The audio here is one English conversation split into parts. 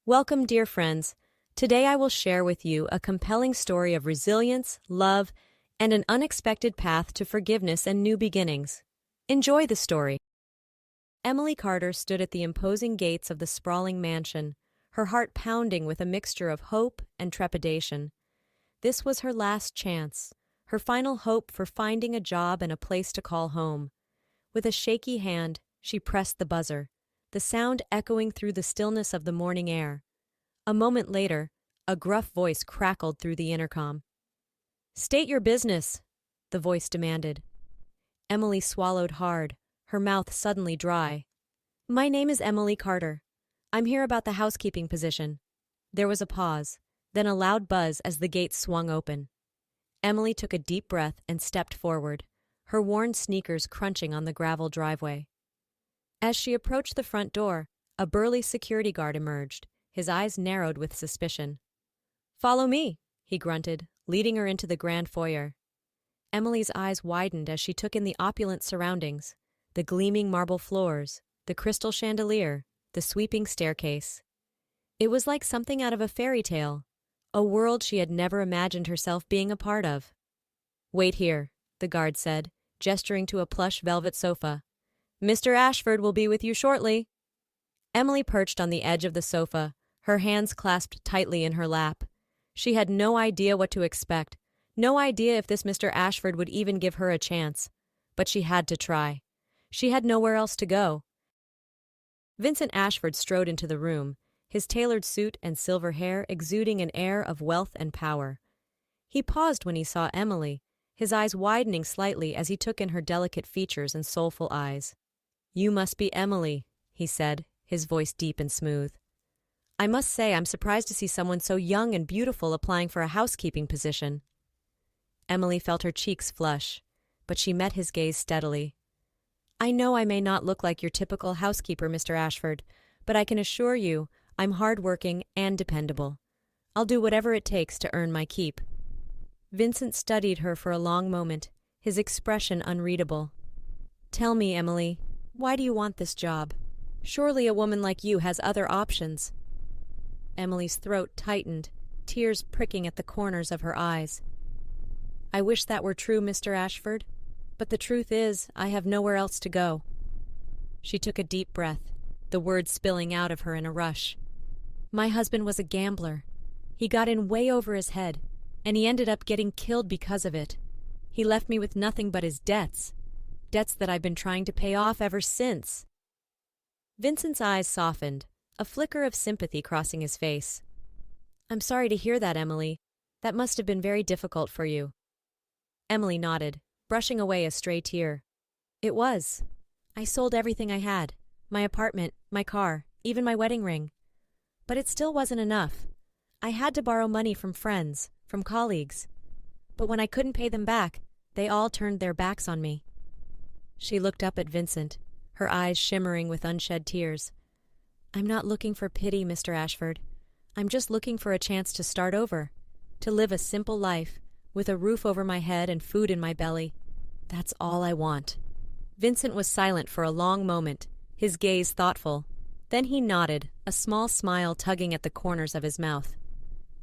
Welcome, dear friends. Today I will share with you a compelling story of resilience, love, and an unexpected path to forgiveness and new beginnings. Enjoy the story. Emily Carter stood at the imposing gates of the sprawling mansion, her heart pounding with a mixture of hope and trepidation. This was her last chance, her final hope for finding a job and a place to call home. With a shaky hand, she pressed the buzzer, the sound echoing through the stillness of the morning air. A moment later, a gruff voice crackled through the intercom. "State your business," the voice demanded. Emily swallowed hard, her mouth suddenly dry. "My name is Emily Carter. I'm here about the housekeeping position." There was a pause, then a loud buzz as the gates swung open. Emily took a deep breath and stepped forward, her worn sneakers crunching on the gravel driveway. As she approached the front door, a burly security guard emerged, his eyes narrowed with suspicion. "Follow me," he grunted, leading her into the grand foyer. Emily's eyes widened as she took in the opulent surroundings, the gleaming marble floors, the crystal chandelier, the sweeping staircase. It was like something out of a fairy tale, a world she had never imagined herself being a part of. "Wait here," the guard said, gesturing to a plush velvet sofa. "Mr. Ashford will be with you shortly." Emily perched on the edge of the sofa, her hands clasped tightly in her lap. She had no idea what to expect, no idea if this Mr. Ashford would even give her a chance. But she had to try. She had nowhere else to go. Vincent Ashford strode into the room, his tailored suit and silver hair exuding an air of wealth and power. He paused when he saw Emily, his eyes widening slightly as he took in her delicate features and soulful eyes. "You must be Emily," he said, his voice deep and smooth. "I must say I'm surprised to see someone so young and beautiful applying for a housekeeping position." Emily felt her cheeks flush, but she met his gaze steadily. "I know I may not look like your typical housekeeper, Mr. Ashford, but I can assure you I'm hardworking and dependable. I'll do whatever it takes to earn my keep." Vincent studied her for a long moment, his expression unreadable. "Tell me, Emily, why do you want this job? Surely a woman like you has other options." Emily's throat tightened, tears pricking at the corners of her eyes. "I wish that were true, Mr. Ashford, but the truth is I have nowhere else to go." She took a deep breath, the words spilling out of her in a rush. "My husband was a gambler. He got in way over his head, and he ended up getting killed because of it. He left me with nothing but his debts that I've been trying to pay off ever since." Vincent's eyes softened, a flicker of sympathy crossing his face. "I'm sorry to hear that, Emily. That must have been very difficult for you." Emily nodded, brushing away a stray tear. "It was. I sold everything I had, my apartment, my car, even my wedding ring. But it still wasn't enough. I had to borrow money from friends, from colleagues. But when I couldn't pay them back, they all turned their backs on me." She looked up at Vincent, her eyes shimmering with unshed tears. "I'm not looking for pity, Mr. Ashford. I'm just looking for a chance to start over, to live a simple life, with a roof over my head and food in my belly. That's all I want." Vincent was silent for a long moment, his gaze thoughtful. Then he nodded, a small smile tugging at the corners of his mouth.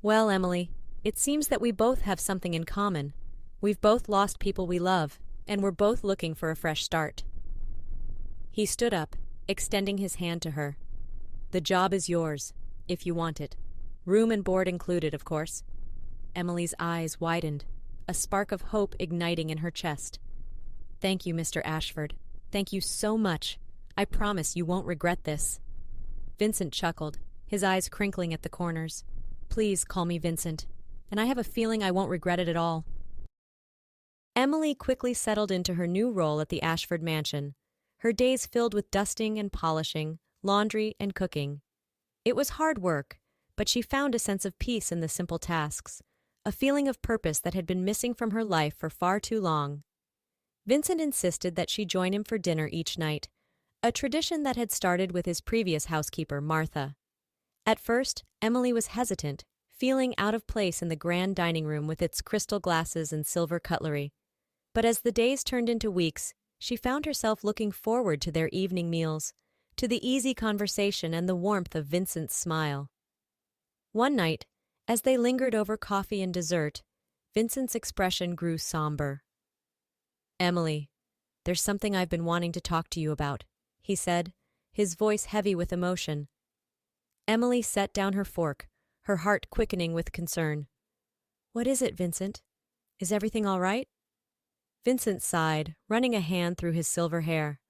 "Well, Emily, it seems that we both have something in common. We've both lost people we love, and we're both looking for a fresh start." He stood up, extending his hand to her. "The job is yours, if you want it. Room and board included, of course." Emily's eyes widened, a spark of hope igniting in her chest. "Thank you, Mr. Ashford. Thank you so much. I promise you won't regret this." Vincent chuckled, his eyes crinkling at the corners. "Please call me Vincent, and I have a feeling I won't regret it at all." Emily quickly settled into her new role at the Ashford mansion, her days filled with dusting and polishing, laundry and cooking. It was hard work, but she found a sense of peace in the simple tasks, a feeling of purpose that had been missing from her life for far too long. Vincent insisted that she join him for dinner each night, a tradition that had started with his previous housekeeper, Martha. At first, Emily was hesitant, feeling out of place in the grand dining room with its crystal glasses and silver cutlery. But as the days turned into weeks, she found herself looking forward to their evening meals, to the easy conversation and the warmth of Vincent's smile. One night, as they lingered over coffee and dessert, Vincent's expression grew somber. "Emily, there's something I've been wanting to talk to you about," he said, his voice heavy with emotion. Emily set down her fork, her heart quickening with concern. "What is it, Vincent? Is everything all right?" Vincent sighed, running a hand through his silver hair.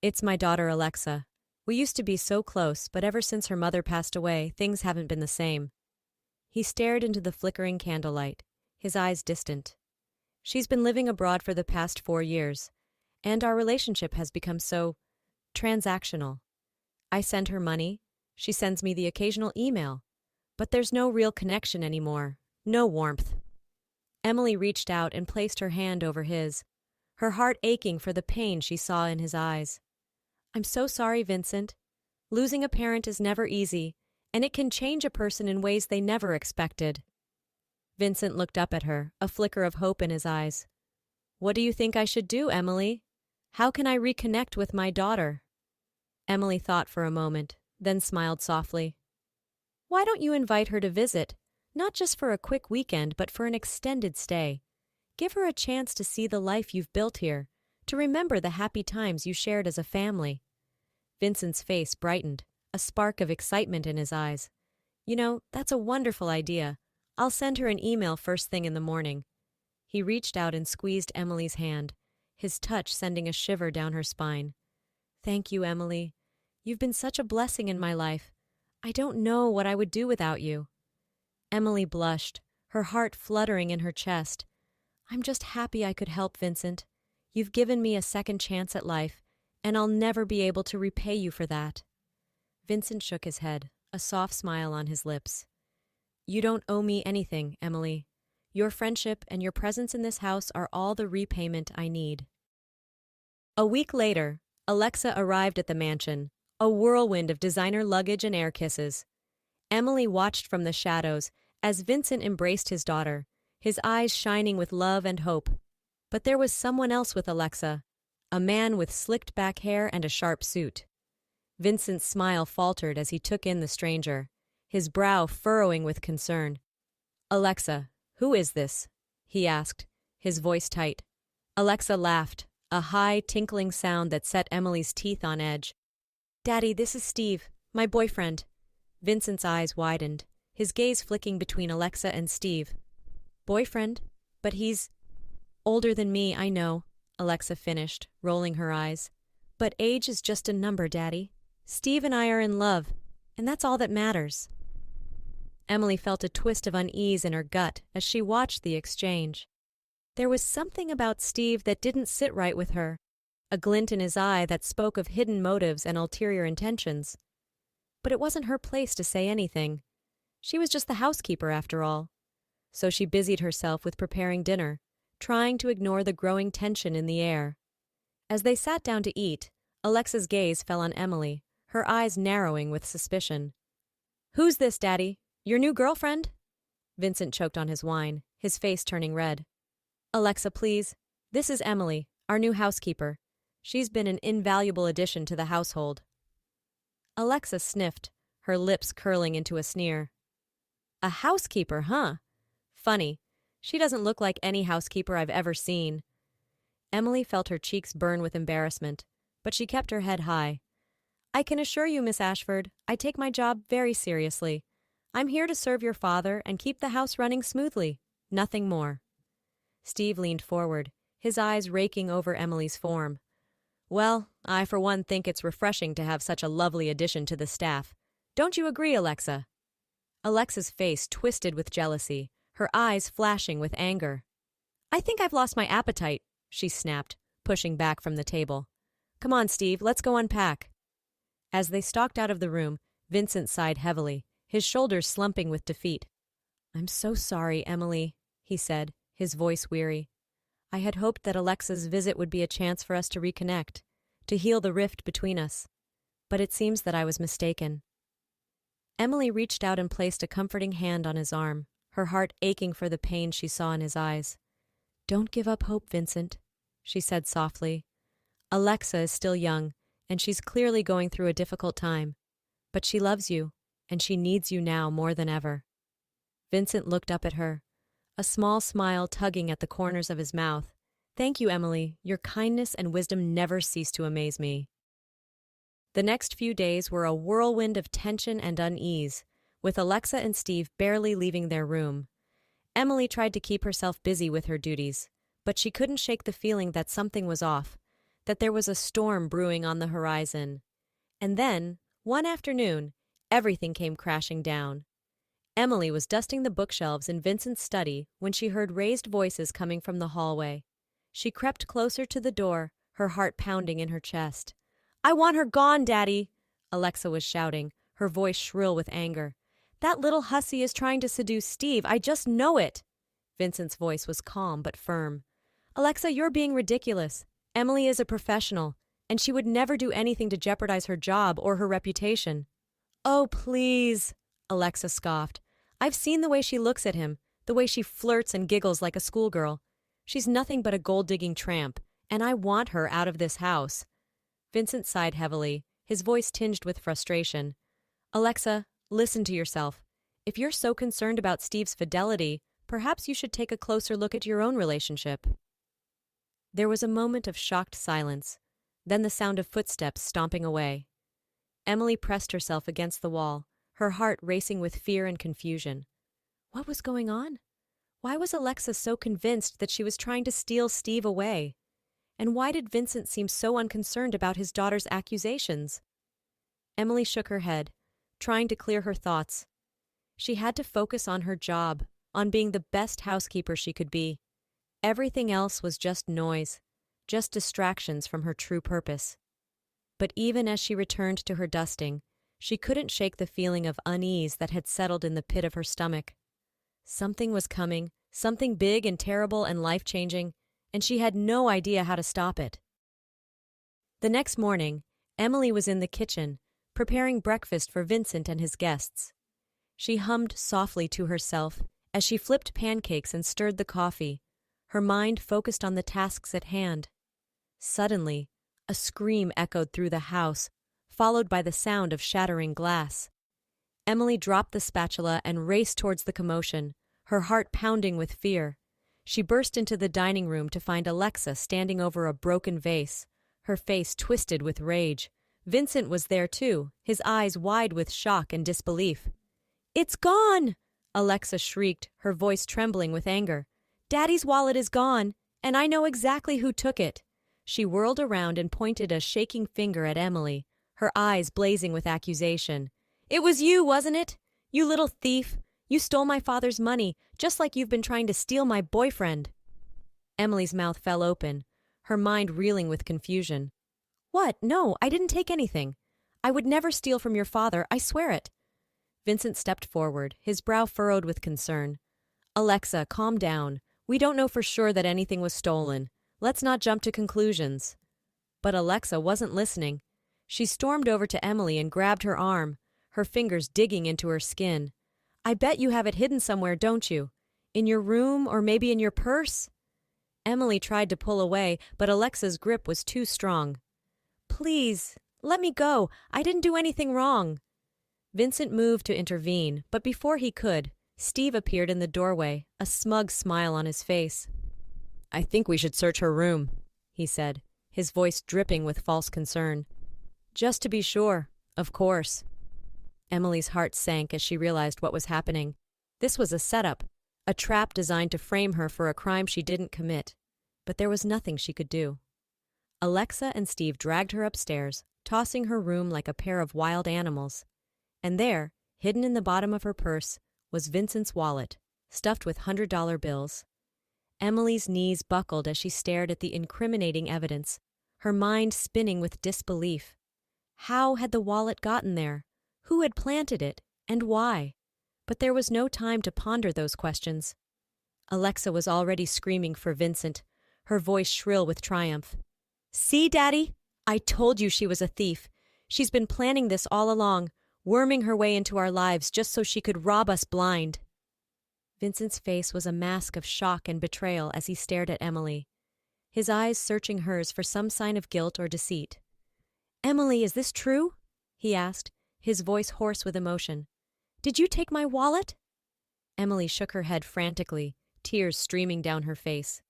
"It's my daughter Alexa. We used to be so close, but ever since her mother passed away, things haven't been the same." He stared into the flickering candlelight, his eyes distant. "She's been living abroad for the past 4 years, and our relationship has become so transactional. I send her money, she sends me the occasional email, but there's no real connection anymore, no warmth." Emily reached out and placed her hand over his, her heart aching for the pain she saw in his eyes. "I'm so sorry, Vincent. Losing a parent is never easy, and it can change a person in ways they never expected." Vincent looked up at her, a flicker of hope in his eyes. "What do you think I should do, Emily? How can I reconnect with my daughter?" Emily thought for a moment, then smiled softly. "Why don't you invite her to visit? Not just for a quick weekend, but for an extended stay. Give her a chance to see the life you've built here, to remember the happy times you shared as a family." Vincent's face brightened, a spark of excitement in his eyes. "You know, that's a wonderful idea. I'll send her an email first thing in the morning." He reached out and squeezed Emily's hand, his touch sending a shiver down her spine. "Thank you, Emily. You've been such a blessing in my life. I don't know what I would do without you." Emily blushed, her heart fluttering in her chest. "I'm just happy I could help, Vincent. You've given me a second chance at life, and I'll never be able to repay you for that." Vincent shook his head, a soft smile on his lips. "You don't owe me anything, Emily. Your friendship and your presence in this house are all the repayment I need." A week later, Alexa arrived at the mansion, a whirlwind of designer luggage and air kisses. Emily watched from the shadows as Vincent embraced his daughter, his eyes shining with love and hope. But there was someone else with Alexa, a man with slicked back hair and a sharp suit. Vincent's smile faltered as he took in the stranger, his brow furrowing with concern. "Alexa, who is this?" he asked, his voice tight. Alexa laughed, a high, tinkling sound that set Emily's teeth on edge. "Daddy, this is Steve, my boyfriend." Vincent's eyes widened, his gaze flicking between Alexa and Steve. "Boyfriend? But he's older than me, I know," Alexa finished, rolling her eyes. "But age is just a number, Daddy. Steve and I are in love, and that's all that matters." Emily felt a twist of unease in her gut as she watched the exchange. There was something about Steve that didn't sit right with her, a glint in his eye that spoke of hidden motives and ulterior intentions. But it wasn't her place to say anything. She was just the housekeeper, after all. So she busied herself with preparing dinner, trying to ignore the growing tension in the air. As they sat down to eat, Alexa's gaze fell on Emily, her eyes narrowing with suspicion. "Who's this, Daddy? Your new girlfriend?" Vincent choked on his wine, his face turning red. "Alexa, please. This is Emily, our new housekeeper. She's been an invaluable addition to the household." Alexa sniffed, her lips curling into a sneer. "A housekeeper, huh? Funny. She doesn't look like any housekeeper I've ever seen." Emily felt her cheeks burn with embarrassment, but she kept her head high. "I can assure you, Miss Ashford, I take my job very seriously. I'm here to serve your father and keep the house running smoothly. Nothing more." Steve leaned forward, his eyes raking over Emily's form. "Well, I for one think it's refreshing to have such a lovely addition to the staff. Don't you agree, Alexa?" Alexa's face twisted with jealousy, her eyes flashing with anger. "I think I've lost my appetite," she snapped, pushing back from the table. "Come on, Steve, let's go unpack." As they stalked out of the room, Vincent sighed heavily, his shoulders slumping with defeat. "I'm so sorry, Emily," he said, his voice weary. "I had hoped that Alexa's visit would be a chance for us to reconnect, to heal the rift between us. But it seems that I was mistaken." Emily reached out and placed a comforting hand on his arm, her heart aching for the pain she saw in his eyes. "Don't give up hope, Vincent," she said softly. "Alexa is still young, and she's clearly going through a difficult time. But she loves you, and she needs you now more than ever." Vincent looked up at her, a small smile tugging at the corners of his mouth. "Thank you, Emily. Your kindness and wisdom never cease to amaze me." The next few days were a whirlwind of tension and unease, with Alexa and Steve barely leaving their room. Emily tried to keep herself busy with her duties, but she couldn't shake the feeling that something was off, that there was a storm brewing on the horizon. And then, one afternoon, everything came crashing down. Emily was dusting the bookshelves in Vincent's study when she heard raised voices coming from the hallway. She crept closer to the door, her heart pounding in her chest. "I want her gone, Daddy!" Alexa was shouting, her voice shrill with anger. "That little hussy is trying to seduce Steve, I just know it!" Vincent's voice was calm but firm. "Alexa, you're being ridiculous. Emily is a professional, and she would never do anything to jeopardize her job or her reputation." "Oh, please," Alexa scoffed. "I've seen the way she looks at him, the way she flirts and giggles like a schoolgirl. She's nothing but a gold-digging tramp, and I want her out of this house." Vincent sighed heavily, his voice tinged with frustration. "Alexa, listen to yourself. If you're so concerned about Steve's fidelity, perhaps you should take a closer look at your own relationship." There was a moment of shocked silence, then the sound of footsteps stomping away. Emily pressed herself against the wall, her heart racing with fear and confusion. What was going on? Why was Alexa so convinced that she was trying to steal Steve away? And why did Vincent seem so unconcerned about his daughter's accusations? Emily shook her head, trying to clear her thoughts. She had to focus on her job, on being the best housekeeper she could be. Everything else was just noise, just distractions from her true purpose. But even as she returned to her dusting, she couldn't shake the feeling of unease that had settled in the pit of her stomach. Something was coming, something big and terrible and life-changing, and she had no idea how to stop it. The next morning, Emily was in the kitchen, preparing breakfast for Vincent and his guests. She hummed softly to herself as she flipped pancakes and stirred the coffee, her mind focused on the tasks at hand. Suddenly, a scream echoed through the house, followed by the sound of shattering glass. Emily dropped the spatula and raced towards the commotion, her heart pounding with fear. She burst into the dining room to find Alexa standing over a broken vase, her face twisted with rage. Vincent was there too, his eyes wide with shock and disbelief. "It's gone!" Alexa shrieked, her voice trembling with anger. "Daddy's wallet is gone, and I know exactly who took it." She whirled around and pointed a shaking finger at Emily, her eyes blazing with accusation. "It was you, wasn't it? You little thief! You stole my father's money, just like you've been trying to steal my boyfriend." Emily's mouth fell open, her mind reeling with confusion. "What? No, I didn't take anything. I would never steal from your father, I swear it." Vincent stepped forward, his brow furrowed with concern. "Alexa, calm down. We don't know for sure that anything was stolen. Let's not jump to conclusions." But Alexa wasn't listening. She stormed over to Emily and grabbed her arm, her fingers digging into her skin. "I bet you have it hidden somewhere, don't you? In your room or maybe in your purse?" Emily tried to pull away, but Alexa's grip was too strong. "Please, let me go. I didn't do anything wrong." Vincent moved to intervene, but before he could, Steve appeared in the doorway, a smug smile on his face. "I think we should search her room," he said, his voice dripping with false concern. "Just to be sure, of course." Emily's heart sank as she realized what was happening. This was a setup, a trap designed to frame her for a crime she didn't commit. But there was nothing she could do. Alexa and Steve dragged her upstairs, tossing her room like a pair of wild animals. And there, hidden in the bottom of her purse, was Vincent's wallet, stuffed with $100 bills. Emily's knees buckled as she stared at the incriminating evidence, her mind spinning with disbelief. How had the wallet gotten there? Who had planted it, and why? But there was no time to ponder those questions. Alexa was already screaming for Vincent, her voice shrill with triumph. "See, Daddy? I told you she was a thief. She's been planning this all along, worming her way into our lives just so she could rob us blind." Vincent's face was a mask of shock and betrayal as he stared at Emily, his eyes searching hers for some sign of guilt or deceit. "Emily, is this true?" he asked, his voice hoarse with emotion. Did you take my wallet?" Emily shook her head frantically, tears streaming down her face.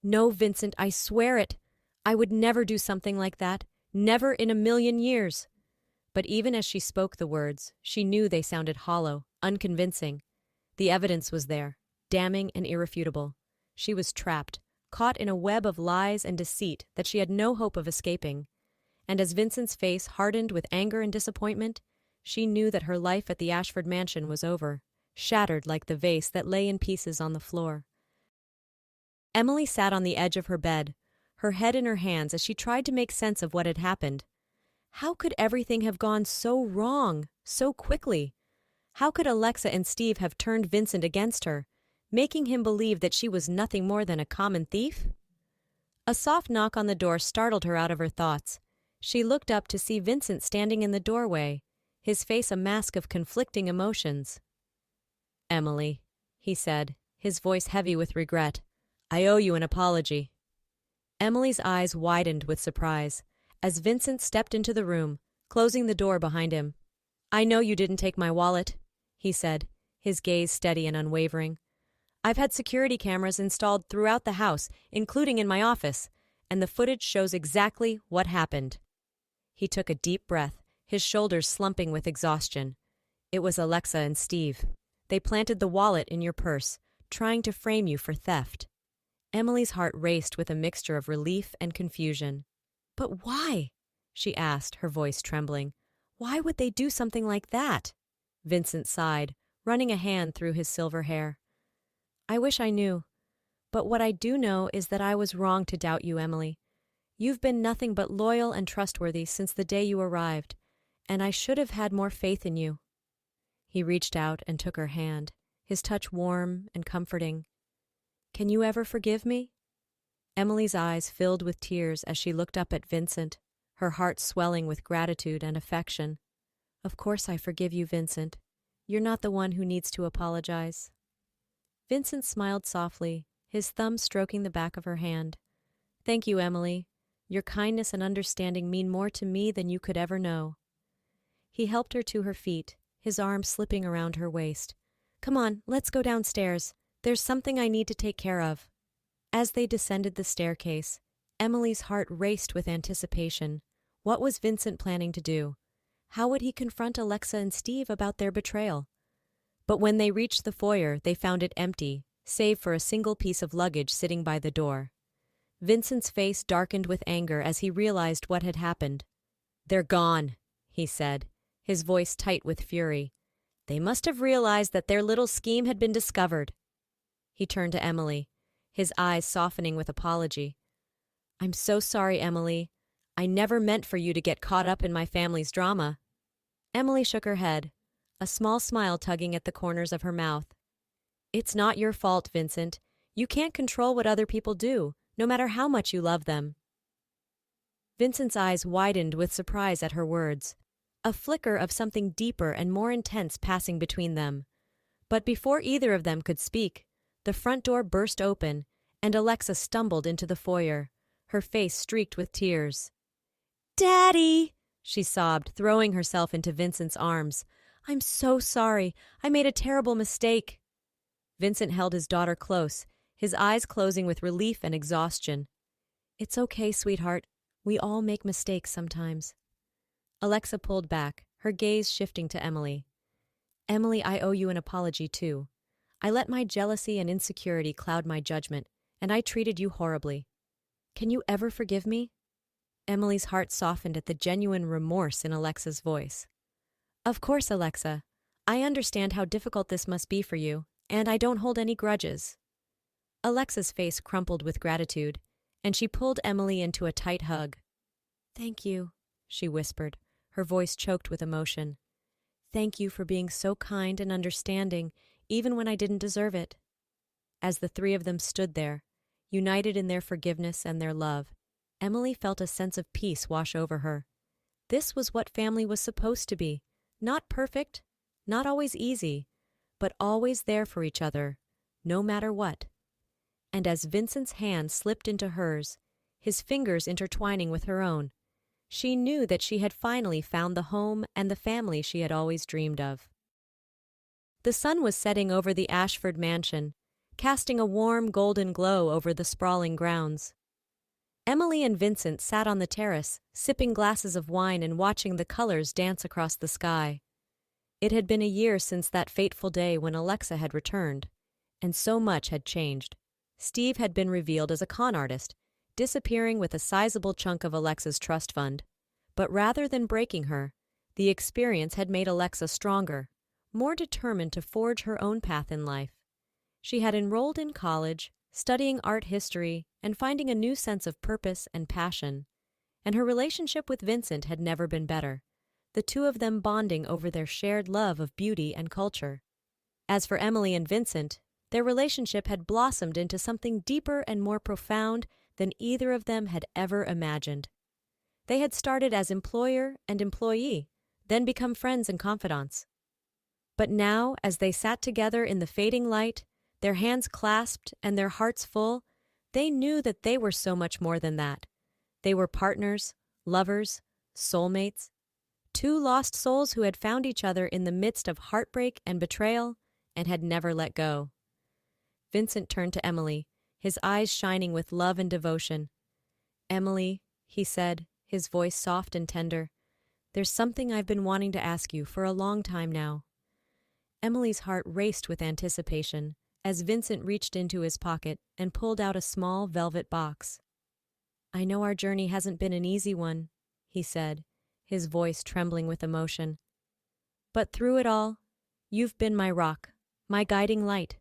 "No, Vincent, I swear it. I would never do something like that. Never in a million years." But even as she spoke the words, she knew they sounded hollow, unconvincing. The evidence was there, damning and irrefutable. She was trapped, caught in a web of lies and deceit that she had no hope of escaping. And as Vincent's face hardened with anger and disappointment, she knew that her life at the Ashford mansion was over, shattered like the vase that lay in pieces on the floor. Emily sat on the edge of her bed, her head in her hands as she tried to make sense of what had happened. How could everything have gone so wrong, so quickly? How could Alexa and Steve have turned Vincent against her, making him believe that she was nothing more than a common thief? A soft knock on the door startled her out of her thoughts. She looked up to see Vincent standing in the doorway, his face a mask of conflicting emotions. "Emily," he said, his voice heavy with regret, "I owe you an apology." Emily's eyes widened with surprise as Vincent stepped into the room, closing the door behind him. "I know you didn't take my wallet," he said, his gaze steady and unwavering. "I've had security cameras installed throughout the house, including in my office, and the footage shows exactly what happened." He took a deep breath, his shoulders slumping with exhaustion. "It was Alexa and Steve. They planted the wallet in your purse, trying to frame you for theft." Emily's heart raced with a mixture of relief and confusion. "But why?" she asked, her voice trembling. "Why would they do something like that?" Vincent sighed, running a hand through his silver hair. "I wish I knew. But what I do know is that I was wrong to doubt you, Emily. You've been nothing but loyal and trustworthy since the day you arrived, and I should have had more faith in you." He reached out and took her hand, his touch warm and comforting. "Can you ever forgive me?" Emily's eyes filled with tears as she looked up at Vincent, her heart swelling with gratitude and affection. "Of course I forgive you, Vincent. You're not the one who needs to apologize." Vincent smiled softly, his thumb stroking the back of her hand. "Thank you, Emily. Your kindness and understanding mean more to me than you could ever know." He helped her to her feet, his arm slipping around her waist. "Come on, let's go downstairs. There's something I need to take care of." As they descended the staircase, Emily's heart raced with anticipation. What was Vincent planning to do? How would he confront Alexa and Steve about their betrayal? But when they reached the foyer, they found it empty, save for a single piece of luggage sitting by the door. Vincent's face darkened with anger as he realized what had happened. "They're gone," he said, his voice tight with fury. "They must have realized that their little scheme had been discovered." He turned to Emily, his eyes softening with apology. "I'm so sorry, Emily. I never meant for you to get caught up in my family's drama." Emily shook her head, a small smile tugging at the corners of her mouth. "It's not your fault, Vincent. You can't control what other people do, no matter how much you love them." Vincent's eyes widened with surprise at her words, a flicker of something deeper and more intense passing between them. But before either of them could speak, the front door burst open, and Alexa stumbled into the foyer, her face streaked with tears. "Daddy!" she sobbed, throwing herself into Vincent's arms. "I'm so sorry. I made a terrible mistake." Vincent held his daughter close, his eyes closing with relief and exhaustion. "It's okay, sweetheart. We all make mistakes sometimes." Alexa pulled back, her gaze shifting to Emily. "Emily, I owe you an apology, too. I let my jealousy and insecurity cloud my judgment, and I treated you horribly. Can you ever forgive me?" Emily's heart softened at the genuine remorse in Alexa's voice. "Of course, Alexa. I understand how difficult this must be for you, and I don't hold any grudges." Alexa's face crumpled with gratitude, and she pulled Emily into a tight hug. "Thank you," she whispered, her voice choked with emotion. "Thank you for being so kind and understanding, even when I didn't deserve it." As the three of them stood there, united in their forgiveness and their love, Emily felt a sense of peace wash over her. This was what family was supposed to be, not perfect, not always easy, but always there for each other, no matter what. And as Vincent's hand slipped into hers, his fingers intertwining with her own, she knew that she had finally found the home and the family she had always dreamed of. The sun was setting over the Ashford mansion, casting a warm golden glow over the sprawling grounds. Emily and Vincent sat on the terrace, sipping glasses of wine and watching the colors dance across the sky. It had been a year since that fateful day when Alexa had returned, and so much had changed. Steve had been revealed as a con artist, disappearing with a sizable chunk of Alexa's trust fund. But rather than breaking her, the experience had made Alexa stronger, more determined to forge her own path in life. She had enrolled in college, studying art history, and finding a new sense of purpose and passion. And her relationship with Vincent had never been better, the two of them bonding over their shared love of beauty and culture. As for Emily and Vincent, their relationship had blossomed into something deeper and more profound than either of them had ever imagined. They had started as employer and employee, then become friends and confidants. But now, as they sat together in the fading light, their hands clasped and their hearts full, they knew that they were so much more than that. They were partners, lovers, soulmates, two lost souls who had found each other in the midst of heartbreak and betrayal and had never let go. Vincent turned to Emily, his eyes shining with love and devotion. "Emily," he said, his voice soft and tender, "there's something I've been wanting to ask you for a long time now." Emily's heart raced with anticipation as Vincent reached into his pocket and pulled out a small velvet box. "I know our journey hasn't been an easy one," he said, his voice trembling with emotion. "But through it all, you've been my rock, my guiding light.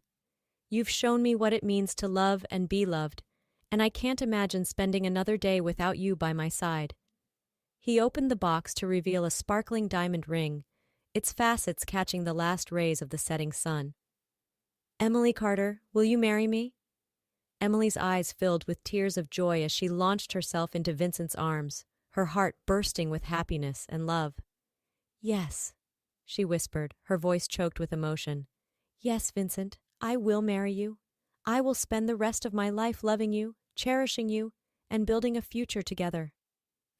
You've shown me what it means to love and be loved, and I can't imagine spending another day without you by my side." He opened the box to reveal a sparkling diamond ring, its facets catching the last rays of the setting sun. "Emily Carter, will you marry me?" Emily's eyes filled with tears of joy as she launched herself into Vincent's arms, her heart bursting with happiness and love. "Yes," she whispered, her voice choked with emotion. "Yes, Vincent, I will marry you. I will spend the rest of my life loving you, cherishing you, and building a future together."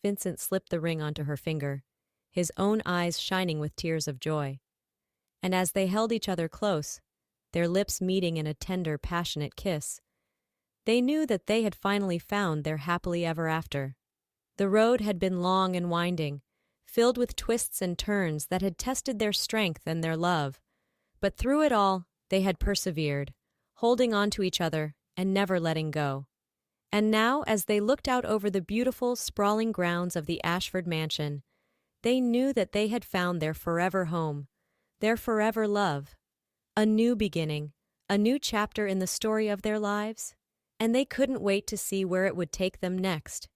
Vincent slipped the ring onto her finger, his own eyes shining with tears of joy. And as they held each other close, their lips meeting in a tender, passionate kiss, they knew that they had finally found their happily ever after. The road had been long and winding, filled with twists and turns that had tested their strength and their love. But through it all, they had persevered, holding on to each other and never letting go. And now, as they looked out over the beautiful, sprawling grounds of the Ashford mansion, they knew that they had found their forever home, their forever love, a new beginning, a new chapter in the story of their lives, and they couldn't wait to see where it would take them next.